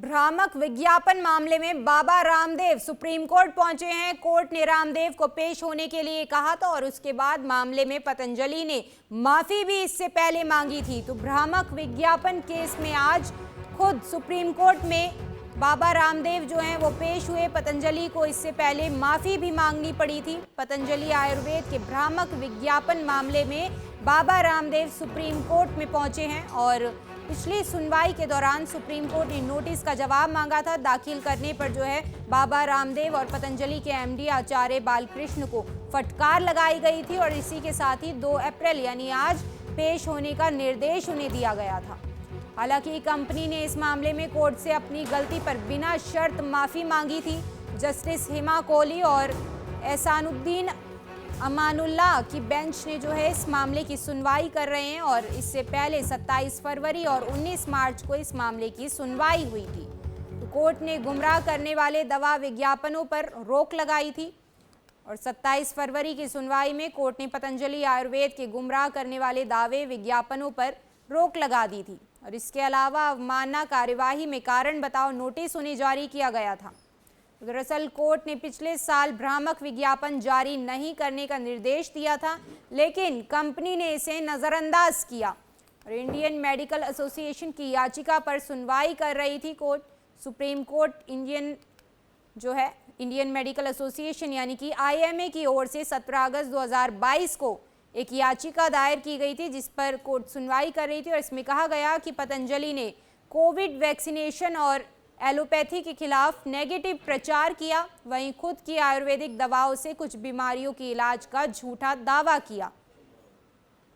भ्रामक विज्ञापन मामले में बाबा रामदेव सुप्रीम कोर्ट पहुंचे हैं। कोर्ट ने रामदेव को पेश होने के लिए कहा था और उसके बाद मामले में पतंजलि ने माफी भी इससे पहले मांगी थी। तो भ्रामक विज्ञापन केस में आज खुद सुप्रीम कोर्ट में बाबा रामदेव जो हैं वो पेश हुए। पतंजलि को इससे पहले माफी भी मांगनी पड़ी थी। पतंजलि आयुर्वेद के भ्रामक विज्ञापन मामले में बाबा रामदेव सुप्रीम कोर्ट में पहुंचे हैं और पिछली सुनवाई के दौरान सुप्रीम कोर्ट ने नोटिस का जवाब मांगा था। दाखिल करने पर जो है बाबा रामदेव और पतंजलि के एमडी आचार्य बालकृष्ण को फटकार लगाई गई थी और इसी के साथ ही 2 अप्रैल यानी आज पेश होने का निर्देश उन्हें दिया गया था। हालांकि कंपनी ने इस मामले में कोर्ट से अपनी गलती पर बिना शर्त माफी मांगी थी। जस्टिस हेमा कोहली और एहसानुद्दीन अमानुल्लाह की बेंच ने जो है इस मामले की सुनवाई कर रहे हैं और इससे पहले 27 फरवरी और 19 मार्च को इस मामले की सुनवाई हुई थी। तो कोर्ट ने गुमराह करने वाले दवा विज्ञापनों पर रोक लगाई थी और 27 फरवरी की सुनवाई में कोर्ट ने पतंजलि आयुर्वेद के गुमराह करने वाले दावे विज्ञापनों पर रोक लगा दी थी और इसके अलावा अवमानना कार्यवाही में कारण बताओ नोटिस उन्हें जारी किया गया था। दरअसल कोर्ट ने पिछले साल भ्रामक विज्ञापन जारी नहीं करने का निर्देश दिया था, लेकिन कंपनी ने इसे नज़रअंदाज किया और इंडियन मेडिकल एसोसिएशन की याचिका पर सुनवाई कर रही थी court. Supreme court Indian medical association यानी कि IMA की ओर से 17 अगस्त 2022 को एक याचिका दायर की गई थी जिस पर कोर्ट सुनवाई कर रही थी और इसमें कहा गया कि पतंजलि ने कोविड वैक्सीनेशन और एलोपैथी के खिलाफ नेगेटिव प्रचार किया, वहीं खुद की आयुर्वेदिक दवाओं से कुछ बीमारियों के इलाज का झूठा दावा किया।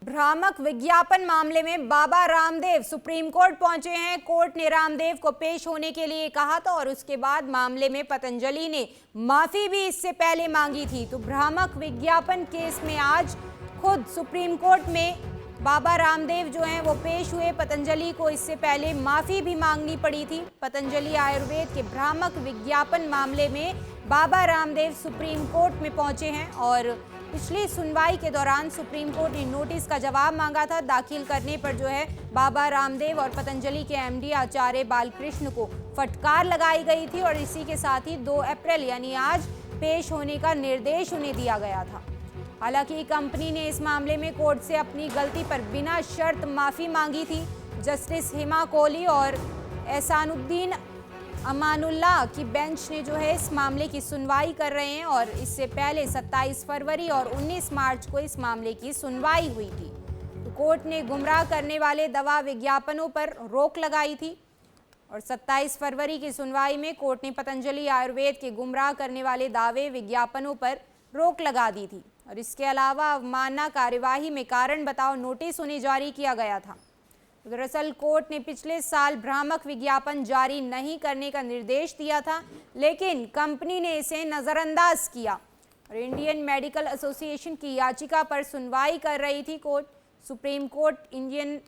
भ्रामक विज्ञापन मामले में बाबा रामदेव सुप्रीम कोर्ट पहुंचे हैं। कोर्ट ने रामदेव को पेश होने के लिए कहा था और उसके बाद मामले में पतंजलि ने माफी भी इससे पहले मांगी थी। तो भ्रामक विज्ञापन केस में आज खुद सुप्रीम कोर्ट में बाबा रामदेव जो हैं वो पेश हुए। पतंजलि को इससे पहले माफी भी मांगनी पड़ी थी। पतंजलि आयुर्वेद के भ्रामक विज्ञापन मामले में बाबा रामदेव सुप्रीम कोर्ट में पहुंचे हैं और पिछली सुनवाई के दौरान सुप्रीम कोर्ट ने नोटिस का जवाब मांगा था। दाखिल करने पर जो है बाबा रामदेव और पतंजलि के एमडी आचार्य बालकृष्ण को फटकार लगाई गई थी और इसी के साथ ही 2 अप्रैल यानी आज पेश होने का निर्देश उन्हें दिया गया था। हालांकि कंपनी ने इस मामले में कोर्ट से अपनी गलती पर बिना शर्त माफी मांगी थी। जस्टिस हेमा कोहली और एहसानुद्दीन अमानुल्लाह की बेंच ने जो है इस मामले की सुनवाई कर रहे हैं और इससे पहले 27 फरवरी और 19 मार्च को इस मामले की सुनवाई हुई थी। तो कोर्ट ने गुमराह करने वाले दवा विज्ञापनों पर रोक लगाई थी और 27 फरवरी की सुनवाई में कोर्ट ने पतंजलि आयुर्वेद के गुमराह करने वाले दावे विज्ञापनों पर रोक लगा दी थी और इसके अलावा अवमानना कार्यवाही में कारण बताओ नोटिस उन्हें जारी किया गया था। दरअसल कोर्ट ने पिछले साल भ्रामक विज्ञापन जारी नहीं करने का निर्देश दिया था, लेकिन कंपनी ने इसे नज़रअंदाज किया और इंडियन मेडिकल एसोसिएशन की याचिका पर सुनवाई कर रही थी court. Supreme court Indian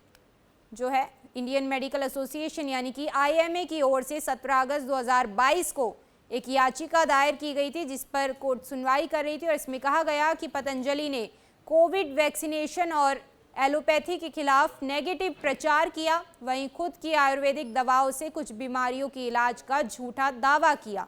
medical association यानी कि IMA की ओर से 17 अगस्त 2022 को एक याचिका दायर की गई थी जिस पर कोर्ट सुनवाई कर रही थी और इसमें कहा गया कि पतंजलि ने कोविड वैक्सीनेशन और एलोपैथी के खिलाफ नेगेटिव प्रचार किया, वहीं खुद की आयुर्वेदिक दवाओं से कुछ बीमारियों के इलाज का झूठा दावा किया।